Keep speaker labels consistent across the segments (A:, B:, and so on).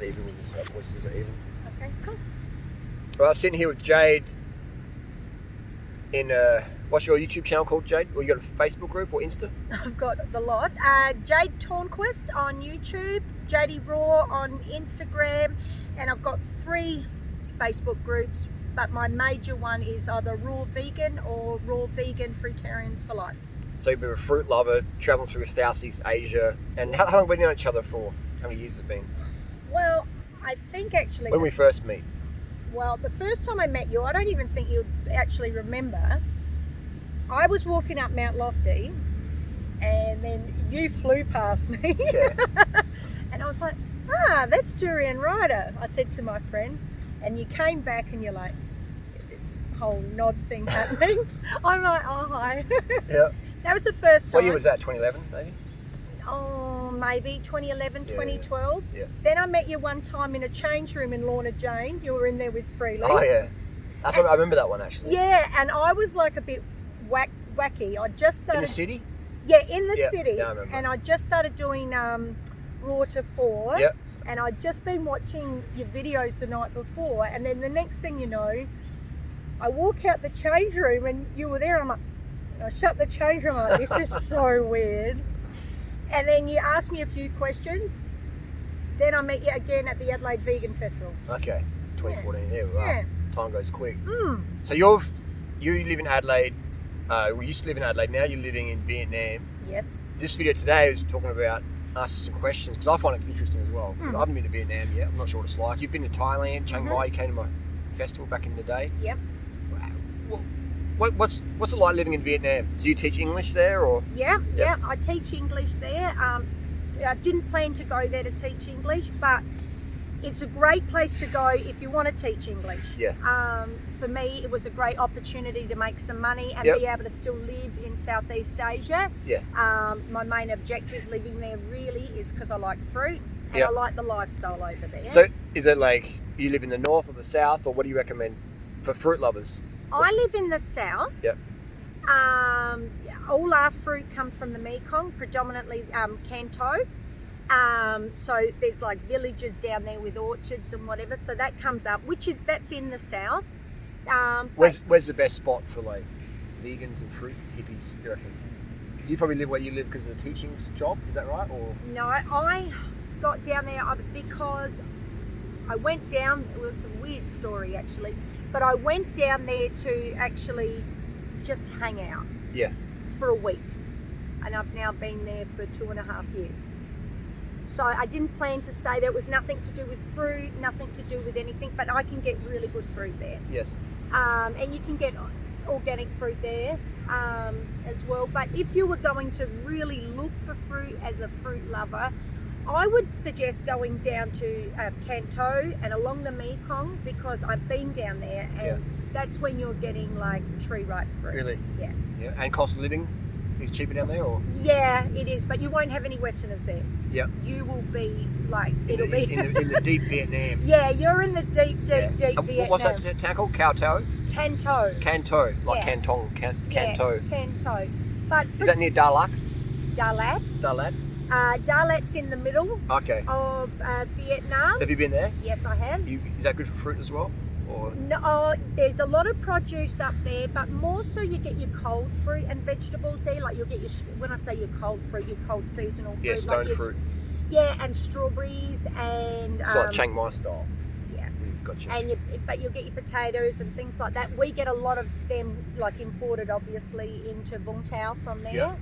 A: even with the voices are even.
B: Okay, cool.
A: Well, I'm sitting here with Jade in what's your YouTube channel called, Jade? Or you got a Facebook group or Insta?
B: I've got the lot. Jade Tornquist on YouTube, JD Raw on Instagram, and I've got 3 Facebook groups, but my major one is either Raw Vegan or Raw Vegan Fruitarians for Life.
A: So you've been a fruit lover, travelling through Southeast Asia, and how long have we known each other for? How many years has it been?
B: Well, I think actually...
A: When we first meet?
B: Well, the first time I met you, I don't even think you'd actually remember. I was walking up Mount Lofty, and then you flew past me.
A: Yeah.
B: And I was like, that's durianrider, I said to my friend. And you came back and you're like, this whole nod thing happening. I'm like, oh, hi.
A: Yeah.
B: That was the first time.
A: What year was that, 2011 maybe?
B: Oh, maybe 2011,
A: Yeah,
B: 2012.
A: Yeah.
B: Then I met you one time in a change room in Lorna Jane. You were in there with Freely.
A: Oh yeah. That's what I remember that one actually.
B: Yeah, and I was like a bit wacky. I just started...
A: In the city?
B: Yeah, in the city.
A: Yeah, I remember.
B: And I just started doing Raw to 4.
A: Yep.
B: And I'd just been watching your videos the night before. And then the next thing you know, I walk out the change room and you were there. I'm like, I shut the change room. I'm like, this is so weird. And then you asked me a few questions. Then I met you again at the Adelaide Vegan Festival.
A: Okay. 2014. Yeah. Wow.
B: Yeah.
A: Time goes quick.
B: Mm.
A: So you live in Adelaide. We used to live in Adelaide. Now you're living in Vietnam.
B: Yes.
A: This video today is talking about asking some questions because I find it interesting as well. Because I haven't been to Vietnam yet. I'm not sure what it's like. You've been to Thailand, Chiang Mai. You came to my festival back in the day.
B: Yep.
A: What's it like living in Vietnam? Do you teach English there or?
B: Yeah. I teach English there. I didn't plan to go there to teach English, but it's a great place to go if you want to teach English.
A: Yeah.
B: For me, it was a great opportunity to make some money and be able to still live in Southeast Asia.
A: Yeah.
B: My main objective living there really is because I like fruit and I like the lifestyle over there.
A: So is it like you live in the north or the south, or what do you recommend for fruit lovers?
B: I live in the south.
A: Yep.
B: All our fruit comes from the Mekong, predominantly Canto. So there's like villages down there with orchards and whatever. So that comes up, that's in the south.
A: Where's the best spot for like vegans and fruit hippies, you reckon? You probably live where you live because of the teaching job, is that right? Or
B: no, I got down there because I went down. It was a weird story actually, but I went down there to actually just hang out.
A: Yeah.
B: For a week, and I've now been there for 2.5 years. So I didn't plan to stay there. It was nothing to do with fruit, nothing to do with anything, but I can get really good fruit there.
A: Yes.
B: And you can get organic fruit there as well. But if you were going to really look for fruit as a fruit lover, I would suggest going down to Canto and along the Mekong, because I've been down there and that's when you're getting like tree ripe fruit.
A: Really?
B: Yeah.
A: Yeah. And cost of living is cheaper down there, or?
B: Yeah, it is, but you won't have any Westerners there.
A: Yeah.
B: You will be like,
A: in the deep Vietnam.
B: Yeah, you're in the deep Vietnam.
A: What's that town called? Canto?
B: Canto,
A: like Canton, Canto.
B: Canto. But
A: is that near Dar Lac?
B: Dalat. Dalat's in the middle of Vietnam.
A: Have you been there?
B: Yes, I have.
A: Is that good for fruit as well? Or?
B: No, there's a lot of produce up there, but more so you get your cold fruit and vegetables there. Like you'll get when I say your cold fruit, your cold seasonal fruit.
A: Yeah, stone fruit.
B: Yeah, and strawberries and...
A: It's like Chiang Mai style.
B: Yeah.
A: Gotcha.
B: But you'll get your potatoes and things like that. We get a lot of them like imported, obviously, into Vung Tau from there.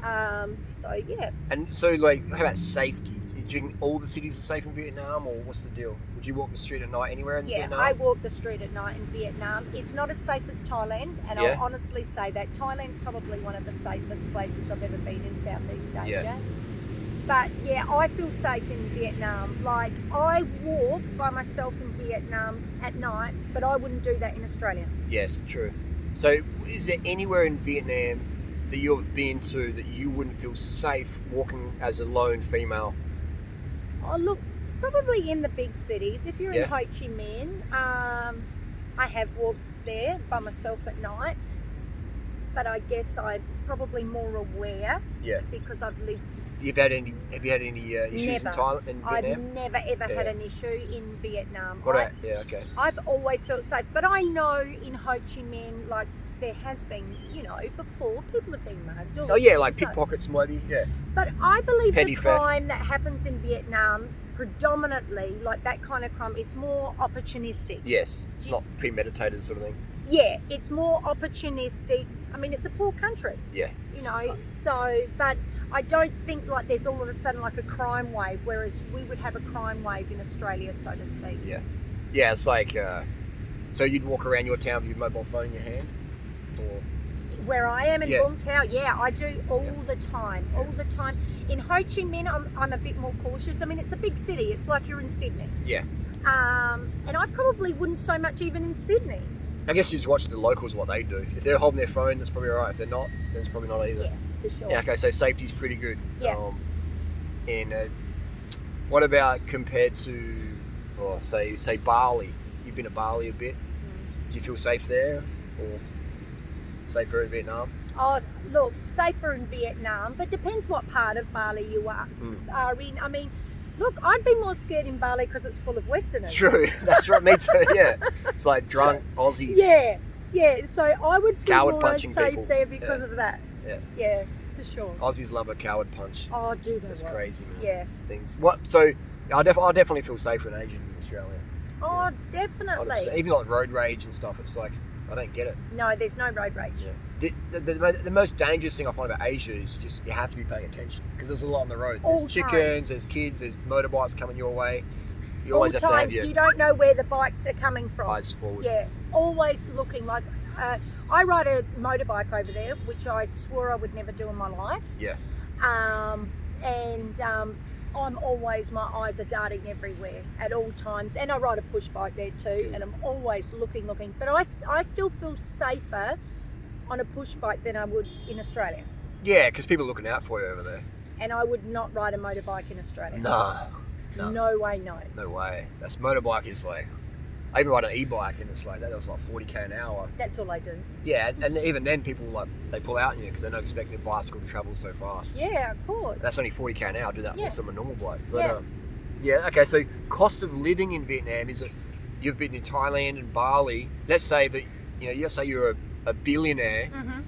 A: Yeah.
B: So, yeah.
A: And so, like, how about safety? Do you think all the cities are safe in Vietnam, or what's the deal? Would you walk the street at night anywhere in Vietnam?
B: Yeah, I walk the street at night in Vietnam. It's not as safe as Thailand, and I'll honestly say that. Thailand's probably one of the safest places I've ever been in Southeast Asia.
A: Yeah.
B: But, yeah, I feel safe in Vietnam. Like, I walk by myself in Vietnam at night, but I wouldn't do that in Australia.
A: Yes, true. So, is there anywhere in Vietnam that you've been to that you wouldn't feel safe walking as a lone female?
B: Oh, look, probably in the big cities. If you're in Ho Chi Minh, I have walked there by myself at night, but I guess I'm probably more aware because I've lived
A: Have you had any issues in Thailand, in Vietnam?
B: I've never ever had an issue in Vietnam.
A: Okay.
B: I've always felt safe, but I know in Ho Chi Minh, like there has been, before people have been mugged.
A: Oh yeah, like pickpockets maybe. Yeah.
B: But I believe
A: Petty
B: the
A: theft.
B: crime that happens in Vietnam, predominantly, like that kind of crime, it's more opportunistic.
A: Yes, it's not premeditated sort of thing.
B: Yeah, it's more opportunistic. I mean, it's a poor country.
A: Yeah.
B: But I don't think like there's all of a sudden like a crime wave, whereas we would have a crime wave in Australia, so to speak.
A: Yeah. Yeah, it's like, so you'd walk around your town with your mobile phone in your hand? Or...
B: Where I am in Vung Tau, I do all the time. In Ho Chi Minh, I'm a bit more cautious. I mean, it's a big city. It's like you're in Sydney.
A: Yeah.
B: And I probably wouldn't so much even in Sydney.
A: I guess you just watch the locals, what they do. If they're holding their phone, that's probably all right. If they're not, then it's probably not either.
B: Yeah, for sure.
A: Yeah, okay, so safety's pretty good.
B: Yeah.
A: And what about compared to, say Bali? You've been to Bali a bit. Do you feel safe there, or safer in Vietnam?
B: Oh, look, safer in Vietnam, but depends what part of Bali you are in. I mean, look, I'd be more scared in Bali because it's full of Westerners.
A: True, that's right, me too, yeah. It's like drunk Aussies.
B: Yeah, so I would feel
A: Coward
B: more
A: punching
B: safe
A: people.
B: there because of that. Yeah, for sure.
A: Aussies love a coward punch.
B: Oh, do they?
A: It's crazy, man.
B: Yeah.
A: Things. So, I definitely feel safer in Asia than Australia.
B: Oh, definitely.
A: 100%. Even like road rage and stuff, it's like, I don't get it.
B: No, there's no road rage.
A: Yeah. The most dangerous thing I find about Asia is just you have to be paying attention because there's a lot on the road. There's chickens, there's kids, there's motorbikes coming your way. You always have to have
B: you don't know where the bikes are coming from.
A: Eyes forward.
B: Yeah, always looking like. I ride a motorbike over there, which I swore I would never do in my life.
A: Yeah.
B: I'm always, my eyes are darting everywhere at all times, and I ride a push bike there too, and I'm always looking. But I still feel safer on a push bike than I would in Australia.
A: Yeah, because people are looking out for you over there.
B: And I would not ride a motorbike in Australia.
A: No.
B: No way, no.
A: No way. That's motorbike is like, I even ride an e-bike and it's like, that was like 40k an hour.
B: That's all I do.
A: Yeah, and even then people like, they pull out on you because they're not expecting a bicycle to travel so fast.
B: Yeah, of course.
A: That's only 40k an hour, do that also on a normal bike. But, okay, so cost of living in Vietnam is that you've been in Thailand and Bali. Let's say that, let's say you're a billionaire.
B: Mm-hmm.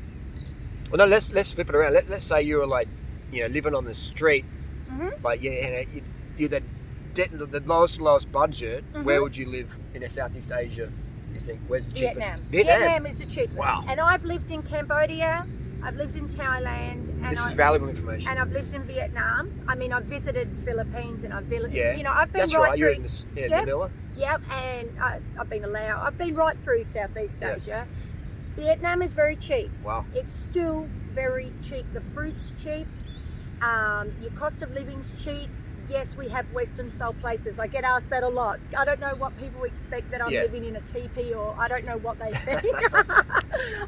A: Well, no, let's flip it around. Let's say you're like, living on the street.
B: Mm-hmm.
A: Like, you're the lowest budget.
B: Mm-hmm.
A: Where would you live in Southeast Asia? You think where's the cheapest?
B: Vietnam is the cheapest.
A: Wow.
B: And I've lived in Cambodia. I've lived in Thailand. And
A: this is valuable information.
B: And I've lived in Vietnam. I mean, I've visited Philippines and I've I've been
A: that's
B: right
A: right.
B: through.
A: You're in Manila.
B: Yep, and I've been to Laos. I've been right through Southeast Asia. Vietnam is very cheap.
A: Wow.
B: It's still very cheap. The fruit's cheap. Your cost of living's cheap. Yes, we have Western style places. I get asked that a lot. I don't know what people expect, that I'm living in a teepee, or I don't know what they think.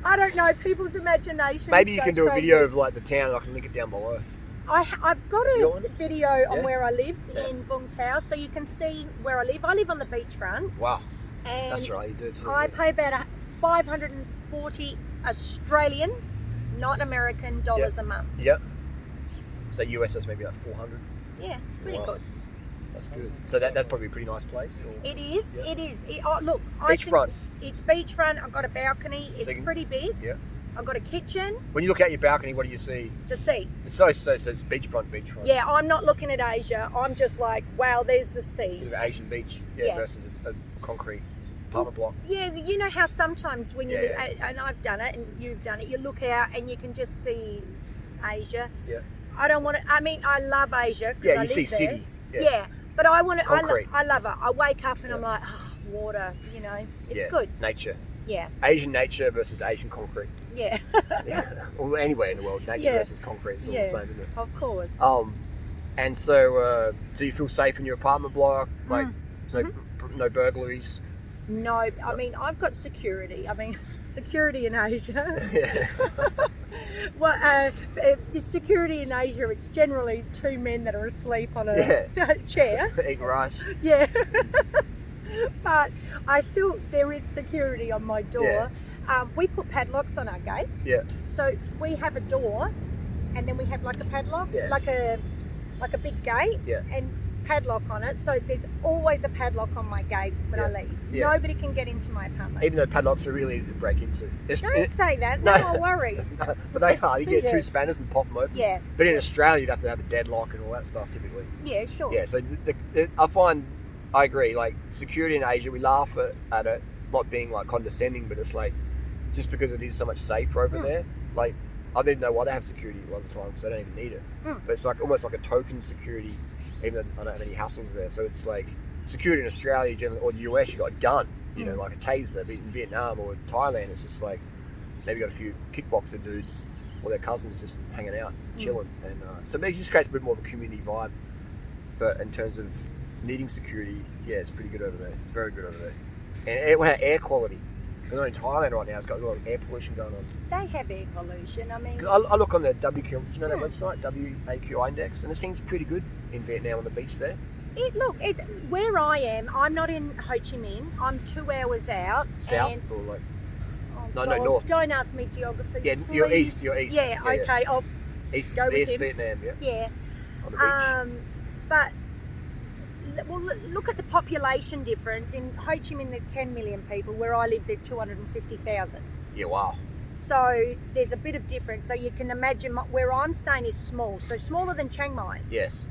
B: I don't know, people's imagination.
A: Maybe you can do a video of like the town and I can link it down below.
B: I've got a video on where I live in Vung Tau, so you can see where I live. I live on the beachfront.
A: Wow.
B: And
A: that's right, you do too.
B: I pay about 540 Australian, not American, dollars a month.
A: Yep. So US is maybe like 400.
B: Yeah, pretty good.
A: That's good. So that's probably a pretty nice place. Or?
B: It is. Yeah. It is. Look,
A: beachfront.
B: It's beachfront. I've got a balcony. It's pretty big.
A: Yeah.
B: I've got a kitchen.
A: When you look out your balcony, what do you see?
B: The sea.
A: So it's beachfront.
B: Yeah, I'm not looking at Asia. I'm just like, wow, there's the sea.
A: The Asian beach, versus a concrete apartment block.
B: Yeah, you know how sometimes when you live, and I've done it, and you've done it, you look out and you can just see Asia.
A: Yeah.
B: I don't want to. I mean, I love Asia.
A: Yeah,
B: I
A: you see
B: there.
A: city.
B: Yeah, but I want to.
A: Concrete.
B: I love it. I wake up and I'm like, water. It's good.
A: Nature.
B: Yeah.
A: Asian nature versus Asian concrete.
B: Yeah.
A: Well, anywhere in the world, nature versus concrete is all the same, isn't it?
B: Of course.
A: And so you feel safe in your apartment block, like no burglaries.
B: No, I mean, I've got security. Security in Asia.
A: Yeah.
B: Well, the security in Asia, it's generally two men that are asleep on a chair.
A: Eating rice.
B: Yeah. But there is security on my door. Yeah. We put padlocks on our gates.
A: Yeah.
B: So we have a door and then we have like a padlock,
A: Yeah.
B: like a big gate,
A: Yeah.
B: and padlock on it. So there's always a padlock on my gate when I leave.
A: Yeah.
B: Nobody can get into my apartment.
A: Even though padlocks are really easy to break into.
B: Don't say that. No, I'll worry.
A: But they are. You get
B: Yeah.
A: 2 spanners and pop them open.
B: Yeah.
A: But in Australia, you'd have to have a deadlock and all that stuff typically.
B: Yeah, sure.
A: Yeah, so I agree, like security in Asia, we laugh at it, not being like condescending, but it's like, just because it is so much safer over there, like, I didn't know why they have security a lot of the time because they don't even need it. But it's like almost like a token security, even though I don't have any hassles there. So it's like security in Australia generally, or the US, you got a gun, you know, like a taser. But in Vietnam or Thailand, it's just like maybe got a few kickboxer dudes or their cousins just hanging out, chilling, and so it just creates a bit more of a community vibe. But in terms of needing security, yeah, it's pretty good over there. It's very good over there. And air quality. You know, in Thailand right now, it's got a lot of air pollution going on.
B: They have air pollution. I mean,
A: 'Cause I look on the WQ, do you know that website, WAQI index, and it seems pretty good in Vietnam on the beach there.
B: it's where I am. I'm not in Ho Chi Minh. I'm 2 hours out.
A: South
B: and,
A: or like,
B: oh
A: no,
B: God,
A: north.
B: Don't ask me geography.
A: Yeah,
B: please.
A: you're east.
B: Yeah, okay. I'll
A: East,
B: go with
A: East
B: him.
A: Vietnam, yeah.
B: Yeah.
A: On the beach.
B: But well, look at the population difference. In Ho Chi Minh, there's 10 million people. Where I live, there's 250,000.
A: Yeah, wow.
B: So there's a bit of difference. So you can imagine where I'm staying is small, so smaller than Chiang Mai.
A: Yes.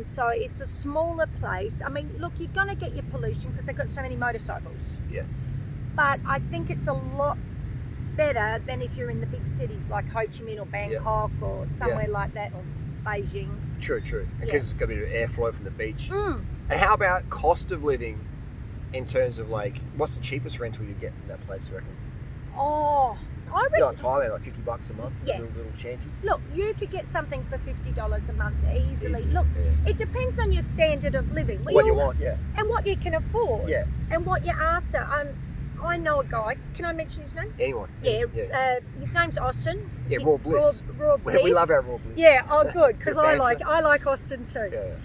B: So it's a smaller place. I mean, look, you're going to get your pollution because they've got so many motorcycles.
A: Yeah.
B: But I think it's a lot better than if you're in the big cities like Ho Chi Minh or Bangkok or somewhere like that, or Beijing.
A: True. Because it's got a bit of airflow from the beach.
B: Mm.
A: And how about cost of living in terms of like, what's the cheapest rental you get in that place, you reckon?
B: Oh, I reckon.
A: Like Thailand, like $50 a month,
B: Yeah.
A: a little shanty.
B: Look, you could get something for $50 a month easily.
A: Easy,
B: Look,
A: yeah.
B: it depends on your standard of living.
A: What you want, yeah.
B: And what you can afford.
A: Yeah.
B: And what you're after. I know a guy. Can I mention his name?
A: Anyone.
B: Yeah. His name's Austin.
A: Yeah, Raw Bliss.
B: Raw Bliss.
A: We love our Raw Bliss.
B: Yeah. Oh, good. Because
A: Good
B: I like Austin too.
A: Yeah.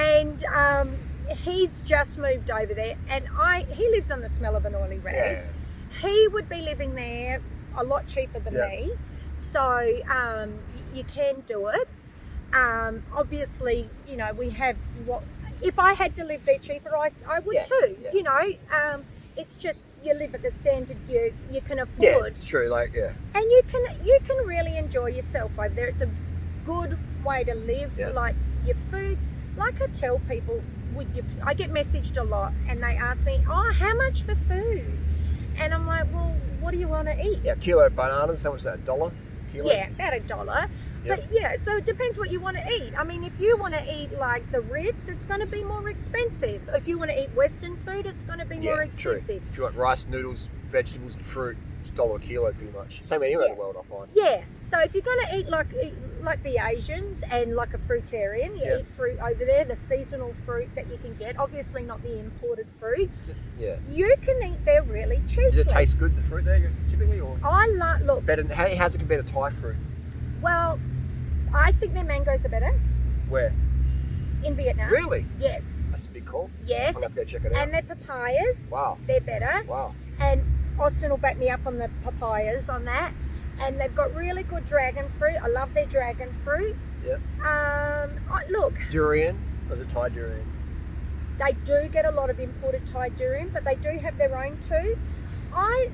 B: And he's just moved over there, and he lives on the smell of an oily rag.
A: Yeah.
B: He would be living there a lot cheaper than me, so you can do it. Obviously, you know, we have if I had to live there cheaper, I would too.
A: Yeah.
B: You know, it's just you live at the standard you can afford.
A: Yeah, it's true. Like, yeah.
B: And you can really enjoy yourself over there. It's a good way to live.
A: Yeah.
B: Like your food, like I tell people, I get messaged a lot, and they ask me, "Oh, how much for food?" And I'm like, "Well, what do you want to eat?"
A: Yeah, kilo of bananas. How much is that? $1 kilo?
B: Yeah, about $1.
A: Yep.
B: But yeah, so it depends what you want to eat. I mean, if you want to eat like the Ritz, it's going to be more expensive. If you want to eat Western food, it's going to be more expensive.
A: True. If you want rice, noodles, vegetables, and fruit, it's $1 a kilo pretty much. Same anywhere in the world, I find.
B: Yeah. So if you're going to eat like the Asians and like a fruitarian, you eat fruit over there, the seasonal fruit that you can get. Obviously not the imported fruit.
A: Yeah.
B: You can eat there really cheaply.
A: Does it taste good, the fruit there, typically, or
B: Look.
A: better? How's it compared to Thai fruit?
B: Well, I think their mangoes are better
A: Where?
B: in Vietnam.
A: Really?
B: Yes.
A: That's a big call.
B: Yes.
A: I'm going to have to go check it out.
B: And their papayas.
A: Wow.
B: They're better.
A: Wow.
B: And Austin will back me up on the papayas on that. And they've got really good dragon fruit. I love their dragon fruit.
A: Yeah.
B: Look.
A: Durian? Or is it Thai durian?
B: They do get a lot of imported Thai durian, but they do have their own too. I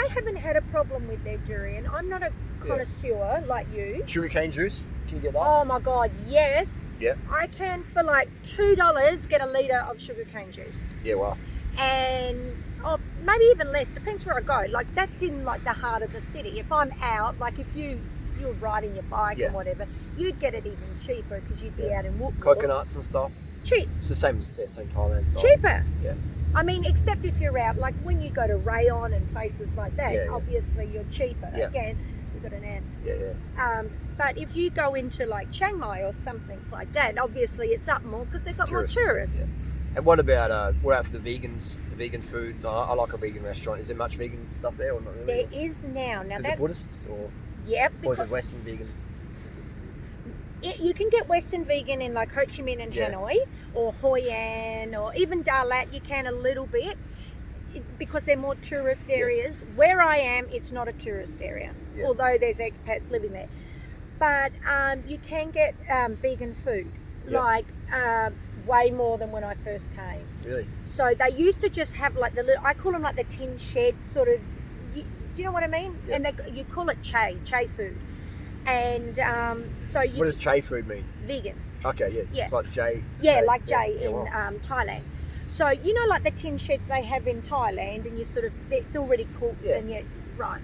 B: haven't had a problem with their durian. I'm not a connoisseur like you.
A: Sugarcane juice? Can you get that?
B: Oh my God, yes.
A: Yeah.
B: I can for like $2 get a litre of sugarcane juice.
A: Yeah, wow.
B: And maybe even less, depends where I go. Like that's in like the heart of the city. If I'm out, like if you're riding your bike and whatever, you'd get it even cheaper because you'd be out in Wook.
A: Coconuts and stuff?
B: Cheap.
A: It's the same Thailand style.
B: Cheaper.
A: Yeah.
B: I mean, except if you're out, like when you go to Rayon and places like that, obviously you're cheaper.
A: Yeah.
B: Again, we've got an ant.
A: Yeah.
B: But if you go into like Chiang Mai or something like that, obviously it's up more because they've got more tourists.
A: Yeah. And what about for the vegans, the vegan food? No, I like a vegan restaurant. Is there much vegan stuff there or not really?
B: There is now.
A: Is it Buddhists or?
B: Yep.
A: Or is it Western vegan?
B: You can get Western vegan in like Ho Chi Minh and Hanoi or Hoi An or even Đà Lạt. You can a little bit because they're more tourist areas. Where I am, it's not a tourist area, although there's expats living there. But you can get vegan food,
A: Yep.
B: like way more than when I first came.
A: Really?
B: So they used to just have like the little, I call them like the tin shed sort of, do you know what I mean?
A: Yep.
B: And you call it chay food. And so you...
A: What does chay food mean?
B: Vegan.
A: Okay, yeah.
B: Yeah.
A: It's like jay.
B: Yeah, like jay in
A: wow.
B: Thailand. So, you know, like the tin sheds they have in Thailand, and you sort of, it's already cooked, and you, right.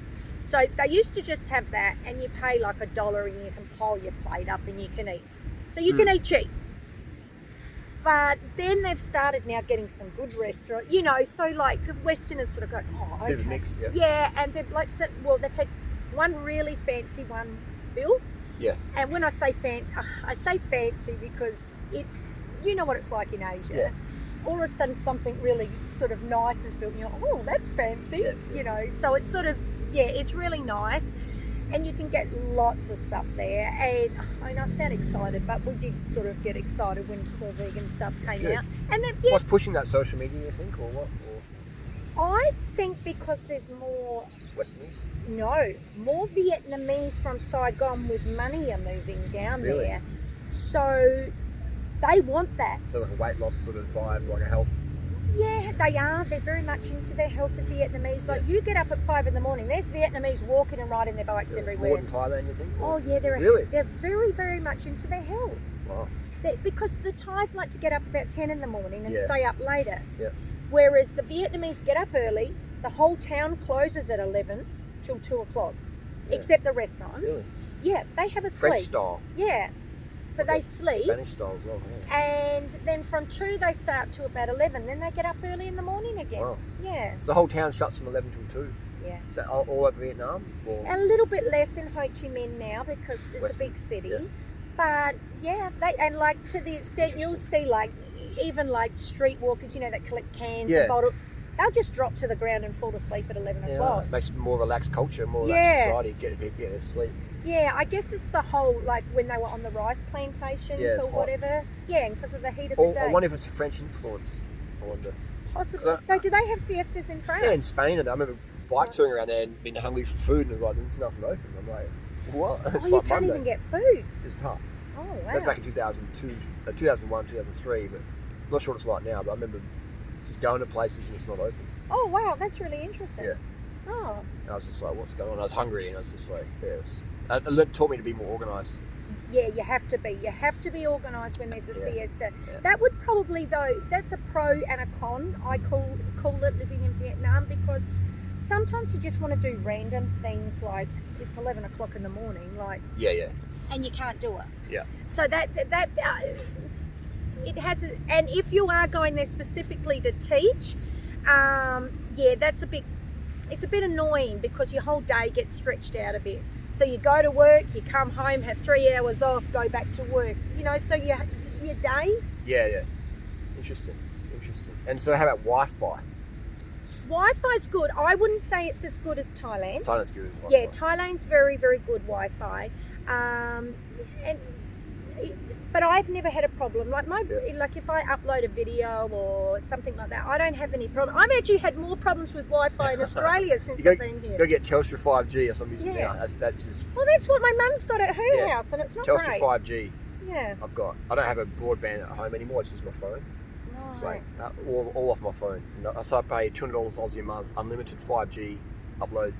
B: So they used to just have that, and you pay like $1 and you can pile your plate up and you can eat. So you can eat cheap. But then they've started now getting some good restaurants, you know, so like the Westerners sort of go, oh, okay.
A: Bit of a mix, yeah.
B: Yeah, and they've like, they've had one really fancy one built.
A: Yeah.
B: And when I say fancy because you know what it's like in Asia.
A: Yeah.
B: All of a sudden something really sort of nice is built and you're like, oh, that's fancy.
A: Yes.
B: You know, so it's sort of, it's really nice. And you can get lots of stuff there. And I mean, I sound excited, but we did sort of get excited when the vegan stuff came out. And then,
A: what's pushing that social media, you think, or what? Or
B: I think because there's more...
A: Westerners?
B: No, more Vietnamese from Saigon with money are moving down there. So they want that.
A: So like a weight loss sort of vibe, like a health?
B: Yeah, they are. They're very much into their health, the Vietnamese. Like you get up at 5 a.m, there's Vietnamese walking and riding their bikes everywhere.
A: More than Thailand, you think?
B: Oh yeah, they're very, very much into their health.
A: Wow.
B: Because the Thais like to get up about 10 in the morning and
A: Yeah.
B: stay up later.
A: Yeah.
B: Whereas the Vietnamese get up early, the whole town closes at 11 till 2 o'clock, except the restaurants.
A: Really?
B: Yeah, they have a sleep.
A: French style.
B: Yeah. So they sleep.
A: Spanish style as well, yeah.
B: And then from 2 they stay up till about 11. Then they get up early in the morning again.
A: Wow.
B: Yeah.
A: So the whole town shuts from 11 till 2?
B: Yeah.
A: Is that all over Vietnam? Or?
B: A little bit less in Ho Chi Minh now because it's a big city.
A: Yeah.
B: But yeah, and like to the extent you'll see like even like street walkers, you know, that collect cans and bottles, they'll just drop to the ground and fall asleep at 11 o'clock.
A: It makes more relaxed culture, more relaxed society, get their sleep.
B: Yeah, I guess it's the whole, like when they were on the rice plantations or whatever. Yeah, and because of the heat of the day.
A: I wonder if it's a French influence. I wonder.
B: Possibly. So do they have siestas in France?
A: Yeah, in Spain. I remember bike touring around there and being hungry for food, and it was like, there's nothing open. I'm like, what? It's
B: you
A: like
B: can't
A: Monday.
B: even get food.
A: It's tough.
B: Oh, wow.
A: That was back in 2002, 2001, 2003, but I'm not sure what it's like now, but I remember just going to places and it's not open.
B: Oh, wow, that's really interesting.
A: Yeah.
B: Oh.
A: And I was just like, what's going on? I was hungry and I was just like, it taught me to be more organised.
B: Yeah, you have to be. You have to be organised when there's a siesta.
A: Yeah.
B: That would probably, though, that's a pro and a con, I call it, living in Vietnam, because sometimes you just want to do random things like it's 11 o'clock in the morning, like...
A: Yeah.
B: And you can't do it.
A: Yeah.
B: So that it has, and if you are going there specifically to teach, that's it's a bit annoying because your whole day gets stretched out a bit. So you go to work, you come home, have 3 hours off, go back to work. You know, so your day.
A: Yeah. Interesting. And so how about Wi-Fi?
B: Wi-Fi's good. I wouldn't say it's as good as Thailand.
A: Thailand's good. Wi-Fi.
B: Yeah, Thailand's very, very good Wi-Fi. But I've never had a problem. Like like if I upload a video or something like that, I don't have any problem. I've actually had more problems with Wi-Fi in Australia since I've been here.
A: You got to get Telstra 5G or something now. That's just...
B: Well, that's what my mum's got at her house, and it's not
A: Telstra
B: great.
A: 5G.
B: Yeah.
A: I don't have a broadband at home anymore. It's just my phone.
B: Right.
A: So all off my phone. So I pay $200 Aussie a month, unlimited 5G upload,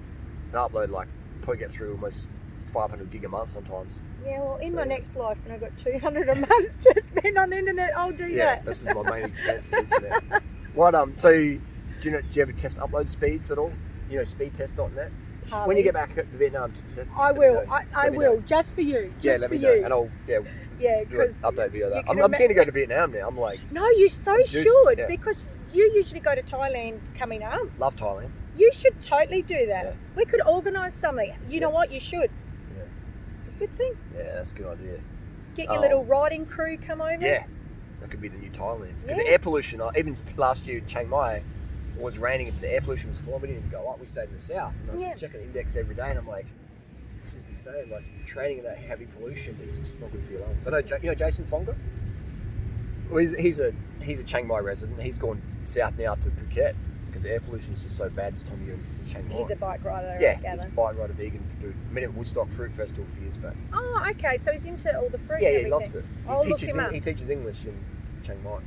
A: and I upload like probably get through almost 500 gig a month sometimes.
B: Yeah, well, in my next life, when I've got 200 a month to spend on internet, I'll do that.
A: Yeah, this is my main expense, the internet. What so do you ever test upload speeds at all? You know, speedtest.net. When you get back to Vietnam,
B: I will. I will, just for you. Just
A: let me
B: for
A: know,
B: you.
A: and I'll
B: because
A: update video of that. I'm keen to go to Vietnam now. I'm like,
B: no, you should because you usually go to Thailand coming up.
A: Love Thailand.
B: You should totally do that.
A: Yeah.
B: We could organise something. You know what? You should.
A: Yeah.
B: Good thing.
A: Yeah, that's a good idea.
B: Get your little riding crew come over.
A: Yeah, that could be the new Thailand. Because the air pollution, even last year in Chiang Mai, it was raining, but the air pollution was full. We didn't even go up. We stayed in the south, and I was checking the index every day, and I'm like, this is insane. Like training in that heavy pollution, it's just not good for your lungs. I know, you know Jason Fonga. Well, he's a Chiang Mai resident. He's gone south now to Phuket, because air pollution is just so bad this time of year in Chiang Mai.
B: He's a bike rider.
A: Yeah,
B: I
A: he's a
B: gather.
A: bike rider, vegan. Met at Woodstock Fruit Festival a few years back.
B: Oh, okay. So he's into all the fruit.
A: Yeah,
B: and
A: he
B: everything.
A: loves it.
B: I'll
A: He
B: look
A: teaches
B: him up.
A: he teaches English in Chiang Mai.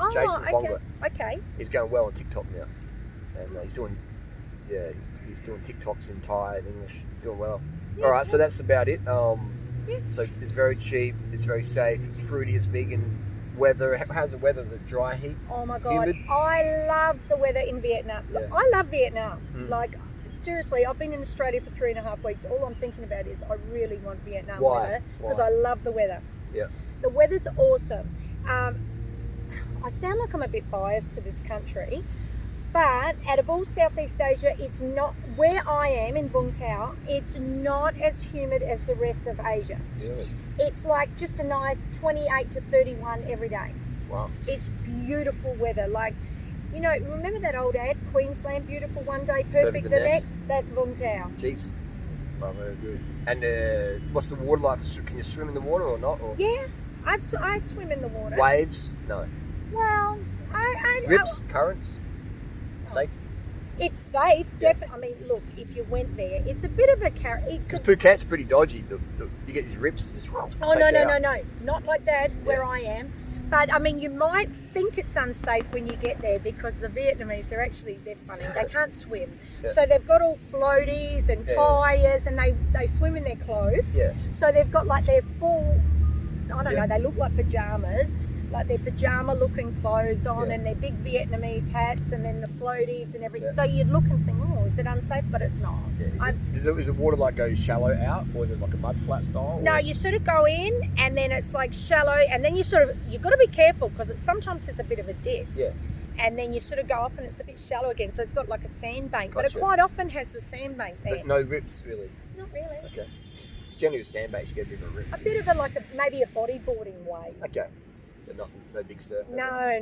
B: Oh,
A: Jason
B: okay.
A: Fonga.
B: Okay.
A: He's going well on TikTok now, and he's doing TikToks in Thai and English, doing well.
B: Yeah,
A: All right, so that's about it.
B: Yeah.
A: So it's very cheap, it's very safe, it's fruity, it's vegan. Weather, how's the weather? Is it dry heat?
B: Oh my God,
A: Humid?
B: I love the weather in Vietnam.
A: Yeah.
B: I love Vietnam.
A: Mm.
B: Like, seriously, I've been in Australia for 3.5 weeks. All I'm thinking about is I really want Vietnam
A: Why?
B: weather because
A: Why?
B: I love the weather.
A: Yeah.
B: The weather's awesome. I sound like I'm a bit biased to this country, but out of all Southeast Asia, it's not, where I am in Vung Tau, it's not as humid as the rest of Asia.
A: Really?
B: It's like just a nice 28 to 31 every day.
A: Wow.
B: It's beautiful weather. Like, you know, remember that old ad, Queensland, beautiful one day, perfect the next? That's Vung Tau.
A: Jeez. Well, very good. And what's the water like? Can you swim in the water or not? Or
B: Yeah, I swim in the water.
A: waves? No.
B: Well, I
A: Rips? Currents? Safe?
B: it's safe,
A: Yeah.
B: definitely. I mean, look, if you went there, it's a bit of a
A: Because Phuket's pretty dodgy. You get these rips. Just
B: Oh,
A: take
B: no,
A: you
B: no,
A: out.
B: no, no. Not like that where I am. But, I mean, you might think it's unsafe when you get there because the Vietnamese are actually, they're funny. They can't swim.
A: Yeah.
B: So they've got all floaties and
A: Yeah.
B: tyres and they swim in their clothes.
A: Yeah.
B: So they've got like their full, I don't
A: Yeah.
B: know, they look like pyjamas, like their pyjama looking clothes on
A: Yeah.
B: and their big Vietnamese hats and then the floaties and everything.
A: Yeah.
B: So you'd look and think, oh, is it unsafe? But it's not.
A: Yeah. Is the water like go shallow out, or is it like a mud flat style?
B: No,
A: or?
B: you sort of go in and then it's like shallow and then you've got to be careful because sometimes there's a bit of a dip.
A: Yeah.
B: And then you sort of go up and it's a bit shallow again. So it's got like a sandbank. But
A: Gotcha.
B: it quite often has the sandbank there.
A: But no rips, really.
B: Not really.
A: Okay. It's generally with sandbags, you get a bit of a rip.
B: A bit of maybe a bodyboarding wave.
A: Okay. But nothing, no big surf.
B: No.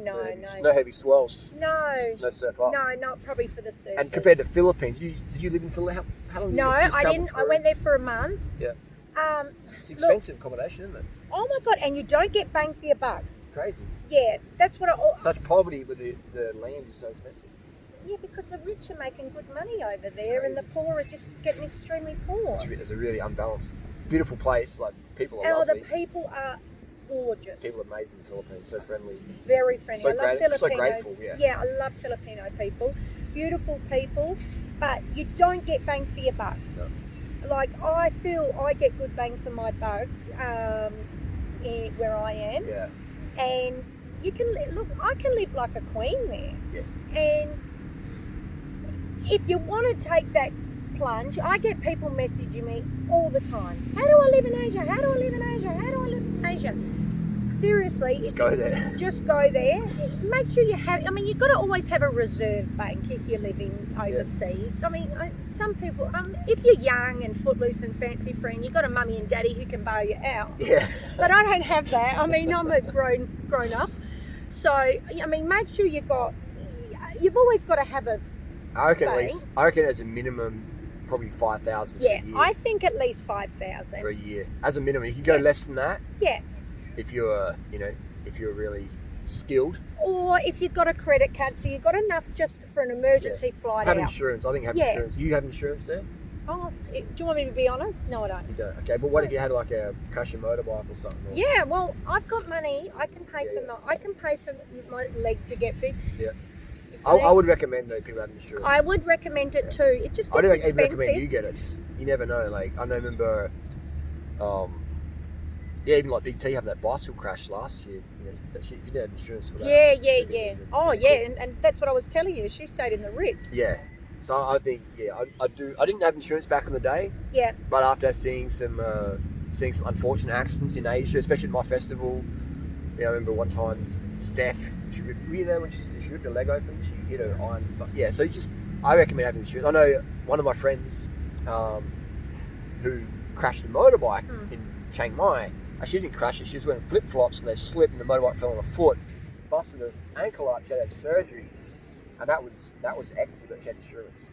A: No heavy swells.
B: No.
A: No surf up.
B: No, not probably for the surfers.
A: And compared to Philippines, did you live in Philippines? How long did
B: No,
A: you just
B: I
A: travel
B: didn't. I
A: through?
B: went there for a month.
A: Yeah.
B: Um,
A: It's expensive accommodation, isn't it?
B: oh my God, and you don't get bang for your buck.
A: It's crazy.
B: Yeah, that's what
A: Such poverty with the land is so expensive.
B: Yeah, because the rich are making good money over there and the poor are just getting extremely poor.
A: It's a really unbalanced, beautiful place. Like people are
B: Oh,
A: lovely.
B: the people are gorgeous.
A: People are amazing in the Philippines. So friendly.
B: Very friendly.
A: So
B: I love
A: so
B: Filipino.
A: grateful. Yeah.
B: Yeah, I love Filipino people. Beautiful people, but you don't get bang for your buck.
A: No.
B: Like, I feel I get good bang for my buck where I am.
A: Yeah.
B: And you can look, I can live like a queen there.
A: Yes.
B: And if you want to take that plunge, I get people messaging me all the time. How do I live in Asia? How do I live in Asia? How do I live in Asia? Seriously,
A: Just go there.
B: Just go there. Make sure you have, I mean, you've got to always have a reserve bank if you're living overseas. I mean, some people, if you're young and footloose and fancy free, you've got a mummy and daddy who can bail you out.
A: Yeah.
B: But I don't have that. I mean, I'm a grown up. So, I mean, make sure you've always got to have a
A: I reckon
B: bank.
A: I reckon as a minimum, probably 5,000 for a year.
B: I think at least 5,000.
A: For a year, as a minimum. You can go less than that.
B: Yeah.
A: If you're, really skilled.
B: Or if you've got a credit card, so you've got enough just for an emergency flight
A: Have
B: out.
A: insurance. I think have
B: Yeah.
A: insurance. You have insurance there?
B: Oh, do you want me to be honest? No, I don't.
A: You don't. Okay, but what if you had like a crash your motorbike or something? Or,
B: Yeah, well, I've got money. I can pay
A: Yeah,
B: I can pay for my leg to get fit.
A: Yeah.
B: If
A: I would recommend though people have insurance.
B: I would recommend it too. It just
A: I
B: gets
A: don't even recommend
B: expensive.
A: you get it. Just, you never know. Like I remember, even like Big T having that bicycle crash last year. If you didn't have insurance for that.
B: Yeah. Oh, yeah, and that's what I was telling you. She stayed in the Ritz.
A: Yeah. So I think I do. I didn't have insurance back in the day.
B: Yeah.
A: But after seeing some unfortunate accidents in Asia, especially at my festival, I remember one time Steph, were you there when she ripped her leg open? She hit her iron. But yeah, so I recommend having insurance. I know one of my friends who crashed a motorbike in Chiang Mai. She didn't crash it. She was wearing flip flops and they slipped and the motorbike fell on her foot, busted her ankle up. She had to have surgery, and that was excellent. But she had insurance.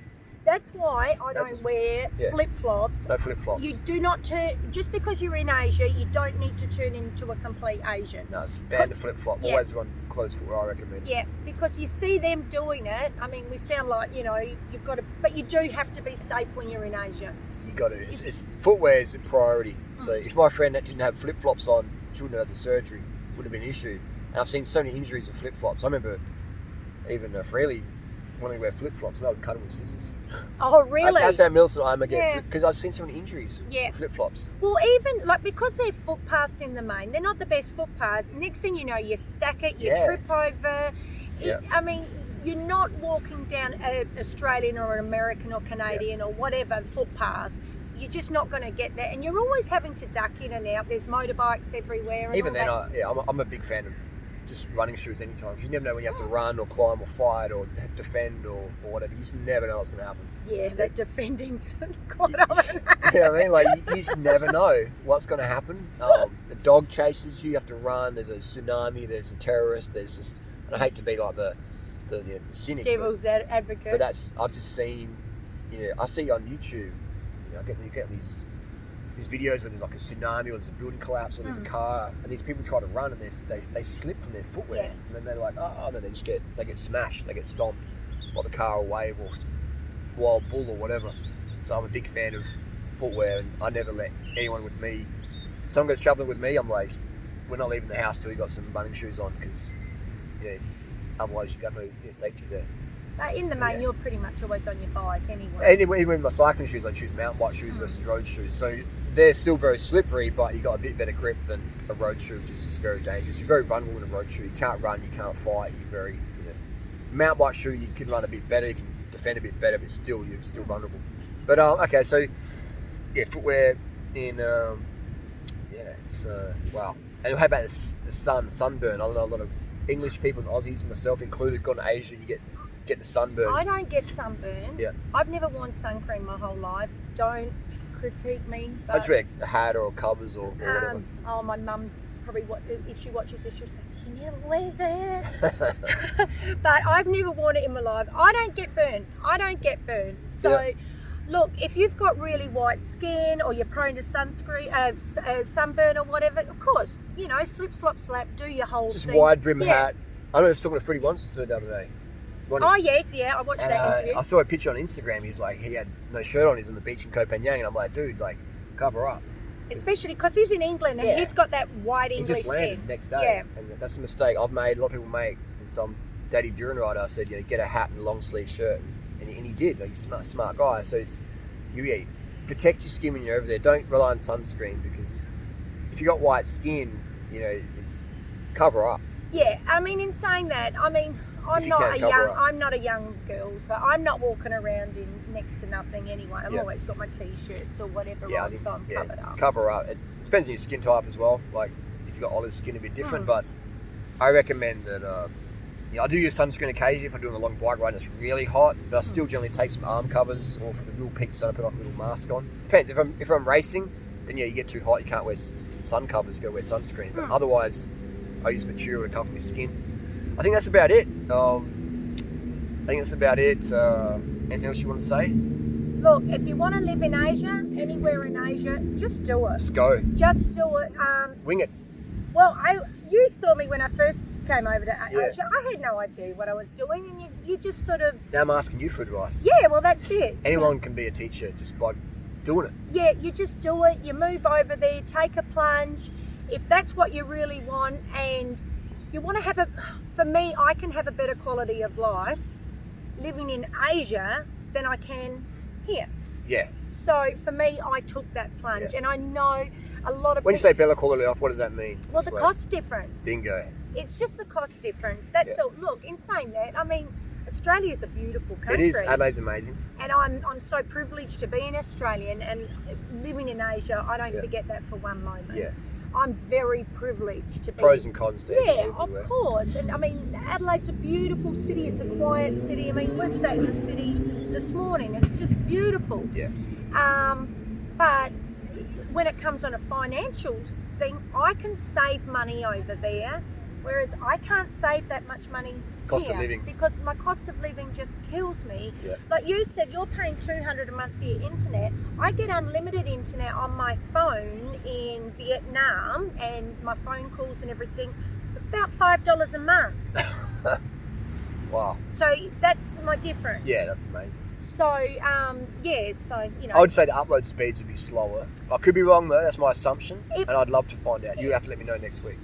B: That's why I don't wear flip-flops.
A: No flip-flops.
B: You do not turn, just because you're in Asia, you don't need to turn into a complete Asian.
A: No, it's banned to flip-flop.
B: Yeah.
A: Always run closed footwear, I recommend.
B: Yeah, because you see them doing it. I mean, we sound like, you know, you've got to, but you do have to be safe when you're in Asia.
A: You got to. Footwear is a priority. So if my friend that didn't have flip-flops on, she wouldn't have had the surgery. Would have been an issue. And I've seen so many injuries with flip-flops. I remember even Freely wanting to wear flip-flops, and I would cut them with scissors.
B: Oh, really?
A: That's how Milson I'm again, because I've seen so many injuries with flip-flops.
B: Well, even like because they're footpaths in the main, they're not the best footpaths. Next thing you know, you stack it, you trip over. I mean, you're not walking down an Australian or an American or Canadian or whatever footpath. You're just not going to get there, and you're always having to duck in and out. There's motorbikes everywhere. And
A: even then, I'm a big fan of just running shoes anytime, because you never know when you have to run or climb or fight or defend or whatever. You just never know what's going to happen.
B: Yeah, that defending's quite often.
A: You know what I mean? Like, you just never know what's going to happen. The dog chases you, you have to run. There's a tsunami, there's a terrorist, there's just, and I hate to be like the cynic.
B: Devil's advocate.
A: But I've just seen, I see on YouTube, I get these videos where there's like a tsunami or there's a building collapse or there's a car, and these people try to run and they slip from their footwear, and then they're like, then they get smashed, they get stomped by the car or wave or wild bull or whatever. So I'm a big fan of footwear, and I never let anyone with me. If someone goes traveling with me, I'm like, we're not leaving the house till we got some running shoes on, because otherwise you got no safety there.
B: In the main, you're pretty much always on your bike anyway.
A: Anyway, even with my cycling shoes, I choose mountain bike shoes versus road shoes. So they're still very slippery, but you got a bit better grip than a road shoe, which is just very dangerous. You're very vulnerable in a road shoe. You can't run, you can't fight. You're very, mountain bike shoe, you can run a bit better, you can defend a bit better, but still, you're still vulnerable. But okay, so footwear in, it's wow. And how about the sunburn? I don't know, a lot of English people and Aussies, myself included, gone to Asia, you get the sunburns.
B: I don't get sunburn.
A: Yeah.
B: I've never worn sun cream my whole life. Don't critique me.
A: I just wear a hat or covers or whatever.
B: Oh, my mum, it's probably if she watches this, she'll say, she never wears it. But I've never worn it in my life. I don't get burned. So, look, if you've got really white skin or you're prone to sunburn or whatever, of course, slip, slop, slap, do your whole
A: just
B: thing.
A: Just wide brim hat. I know I was talking to Freddie Lonsdale the other day.
B: Oh, yes, I watched that interview.
A: I saw a picture on Instagram. He's like, he had no shirt on. He's on the beach in Koh Phangan. And I'm like, dude, cover up.
B: Especially because he's in England and he's got that white English skin.
A: He's just landed next day. Yeah. And that's a mistake I've made. A lot of people make. And so I'm daddy durianrider. I said, get a hat and a long sleeve shirt. And he did. He's a smart guy. So it's, protect your skin when you're over there. Don't rely on sunscreen, because if you got white skin, it's cover up.
B: Yeah, I mean, in saying that, I'm not a young girl, so I'm not walking around in next to nothing anyway. I've always got my t-shirts or whatever on, so I'm covered up.
A: Cover up. It depends on your skin type as well. Like, if you've got olive skin, a bit different, but I recommend that, I do use sunscreen occasionally if I'm doing a long bike ride and it's really hot, but I still generally take some arm covers, or for the real peak sun, I put like a little mask on. Depends. If I'm racing, then you get too hot, you can't wear sun covers, you got to wear sunscreen. But otherwise, I use material to cover my skin. I think that's about it. Anything else you want to say?
B: Look, if you want to live in Asia, anywhere in Asia, just do it.
A: Just go.
B: Just do it.
A: Wing it.
B: Well, you saw me when I first came over to Asia. I had no idea what I was doing, and you just sort of...
A: Now I'm asking you for advice.
B: Yeah, well, that's it.
A: Anyone can be a teacher just by doing it.
B: Yeah, you just do it. You move over there, take a plunge. If that's what you really want, and you want to have for me, I can have a better quality of life living in Asia than I can here.
A: Yeah.
B: So for me, I took that plunge, and I know a lot of
A: When you say better quality of life, what does that mean?
B: Well, the cost difference.
A: Bingo.
B: It's just the cost difference. That's all. Look, in saying that, Australia is a beautiful country.
A: It is. Adelaide's amazing.
B: And I'm so privileged to be an Australian and living in Asia. I don't forget that for one moment.
A: Yeah.
B: I'm very privileged to be.
A: Pros and cons to
B: Yeah, of course. And Adelaide's a beautiful city. It's a quiet city. We've stayed in the city this morning. It's just beautiful.
A: Yeah.
B: But when it comes on a financial thing, I can save money over there Whereas I can't save that much money
A: Cost
B: here
A: of living.
B: because my cost of living just kills me.
A: Yeah.
B: Like you said, you're paying $200 a month for your internet. I get unlimited internet on my phone in Vietnam, and my phone calls and everything, about $5 a month.
A: Wow.
B: So that's my difference.
A: Yeah, that's amazing.
B: So, so, you know.
A: I would say the upload speeds would be slower. I could be wrong though, that's my assumption. And I'd love to find out. You have to let me know next week.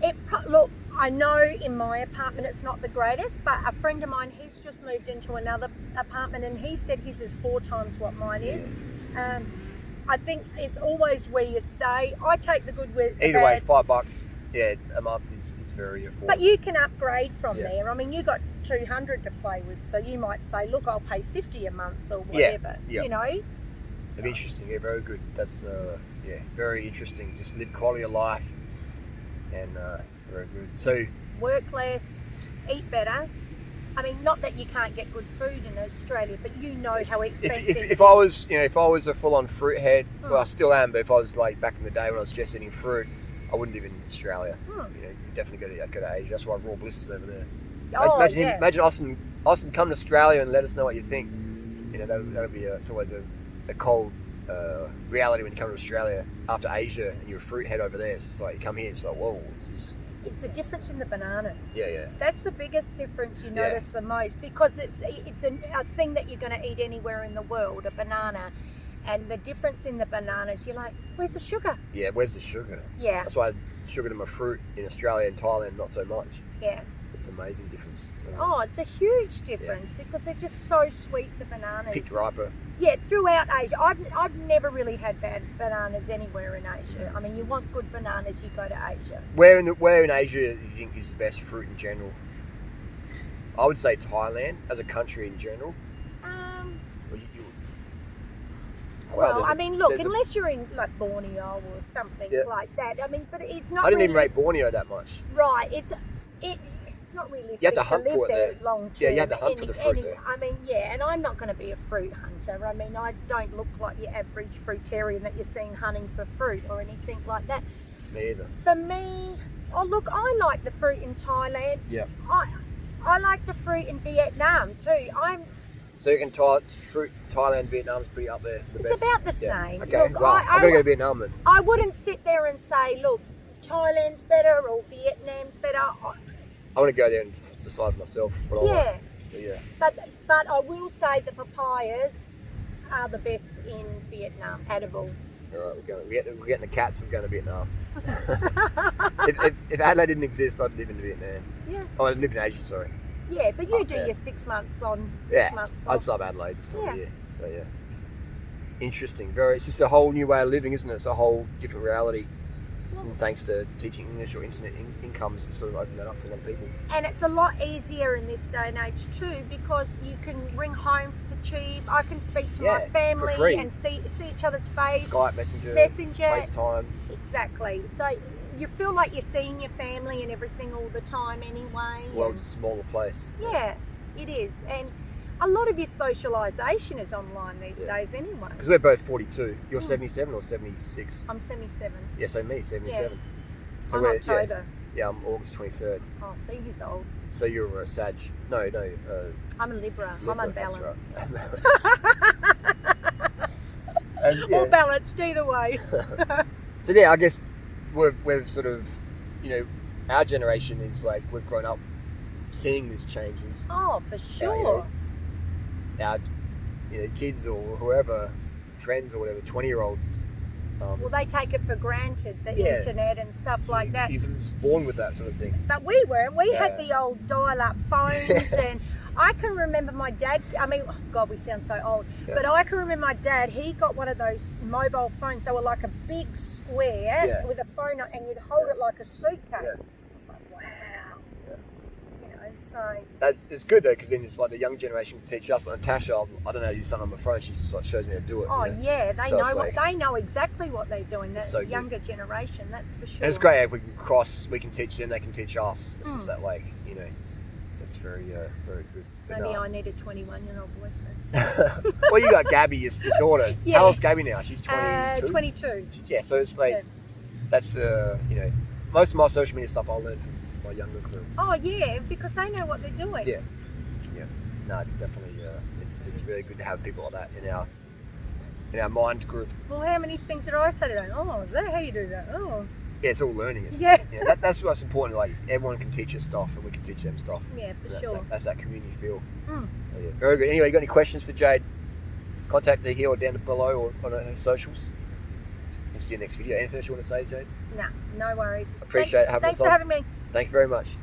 B: Look, I know in my apartment it's not the greatest, but a friend of mine, he's just moved into another apartment and he said his is 4 times what mine is. I think it's always where you stay. I take the good with the
A: Either way,
B: bad.
A: $5 a month is very affordable.
B: But you can upgrade from there. I mean, you got 200 to play with, so you might say, look, I'll pay 50 a month or whatever.
A: Yeah.
B: You know.
A: It'd be interesting. Yeah, very good. That's very interesting. Just live quality of life, and very good. So
B: work less, eat better. I mean, not that you can't get good food in Australia, but you know how expensive.
A: If I was a full-on fruit head, well, I still am. But if I was like back in the day when I was just eating fruit, I wouldn't live in Australia. You know, you definitely go to Asia. That's why Raw Bliss is over there. Imagine Austin, come to Australia and let us know what you think. You know, that'll be it's always a cold reality when you come to Australia after Asia and you're a fruit head over there. It's just like you come here, it's like, whoa, it's
B: the difference in the bananas.
A: Yeah.
B: That's the biggest difference you notice the most, because it's a thing that you're going to eat anywhere in the world, a banana. And the difference in the bananas, you're like, where's the sugar?
A: Yeah, where's the sugar?
B: Yeah.
A: That's why I add sugar to my fruit in Australia and Thailand, not so much.
B: Yeah.
A: It's an amazing difference.
B: It's a huge difference because they're just so sweet, the bananas.
A: Picked riper.
B: Yeah, throughout Asia. I've never really had bad bananas anywhere in Asia. I mean, you want good bananas, you go to Asia.
A: Where in Asia do you think is the best fruit in general? I would say Thailand as a country in general.
B: I mean, look, unless you're in like Borneo or something like that. I mean, but it's not.
A: I didn't even rate Borneo that much.
B: Right, it's not realistic
A: you have to hunt
B: live
A: for it
B: there long term.
A: Yeah, you have to hunt for the fruit there.
B: I mean, and I'm not going to be a fruit hunter. I mean, I don't look like your average fruitarian that you're seeing hunting for fruit or anything like that.
A: Me either.
B: For me, I like the fruit in Thailand.
A: Yeah.
B: I like the fruit in Vietnam too.
A: So you can Thailand, Vietnam's pretty up there.
B: It's about the same.
A: Okay,
B: look,
A: well, I'm going to go to Vietnam then.
B: I wouldn't sit there and say, look, Thailand's better or Vietnam's better.
A: I want to go there and decide for myself what I like. Yeah.
B: But I will say the papayas are the best in Vietnam out of all.
A: All right, we're getting the cats. We're going to Vietnam. if Adelaide didn't exist, I'd live in Vietnam.
B: Yeah.
A: Oh, I'd live in Asia. Sorry.
B: Yeah, but you do your 6 months on, 6 months off.
A: I'd love Adelaide this time of year. But yeah. Interesting. It's just a whole new way of living, isn't it? It's a whole different reality. And thanks to teaching English or internet incomes, it's sort of opened that up for a lot of people.
B: And it's a lot easier in this day and age too, because you can ring home for cheap. I can speak to my family
A: for free.
B: And see each other's face.
A: Skype, Messenger, FaceTime.
B: Exactly. So you feel like you're seeing your family and everything all the time anyway.
A: Well, it's a smaller place.
B: Yeah, it is. And a lot of your socialisation is online these days anyway.
A: Because we're both 42. You're 77 or 76?
B: I'm 77.
A: Yeah, so me, 77.
B: Yeah.
A: So
B: I'm October.
A: Yeah, I'm August 23rd.
B: Oh, see, he's old.
A: So you're a Sag. No.
B: I'm a Libra. I'm unbalanced.
A: Right.
B: Or balanced, either way.
A: So yeah, I guess we've sort of, our generation is like, we've grown up seeing these changes.
B: Oh, for sure.
A: Our kids or whoever, friends or whatever, 20-year-olds.
B: Well, they take it for granted, the internet and stuff like that.
A: You're just born with that sort of thing.
B: But we weren't. We had the old dial-up phones, and I can remember my dad. I mean, oh God, we sound so old. Yeah. But I can remember my dad. He got one of those mobile phones. They were like a big square with a phone, and you'd hold it like a suitcase. Yeah. It's like, wow. So
A: it's good though, because then it's like the young generation can teach us. Like Natasha, I don't know how to use something on my phone. She just like shows me how to do it.
B: Oh yeah, they know exactly what they're doing. The younger generation, that's for sure.
A: And it's great how we can teach them, they can teach us. It's just that like it's very very good. But
B: maybe I need a 21-year-old boyfriend.
A: Well, you got Gabby, your daughter.
B: Yeah.
A: How old's Gabby now? She's 22.
B: 22.
A: Yeah, so it's like that's most of my social media stuff I learned my younger crew.
B: Oh yeah, because they know what they're doing.
A: Yeah. No, it's definitely it's really good to have people like that in our mind group.
B: Well, how many things did I say today? Oh, is that how you do that? Oh.
A: Yeah, it's all learning.
B: Yeah.
A: That's what's important. Like everyone can teach us stuff, and we can teach them stuff.
B: Yeah, for
A: And
B: sure.
A: That's that community feel.
B: Mm.
A: So yeah, very good. Anyway, you got any questions for Jade? Contact her here or down below or on her socials. We'll see you next video. Anything else you want to say, Jade?
B: Nah, no worries.
A: Appreciate having
B: Thanks
A: us on.
B: for having me.
A: Thank you very much.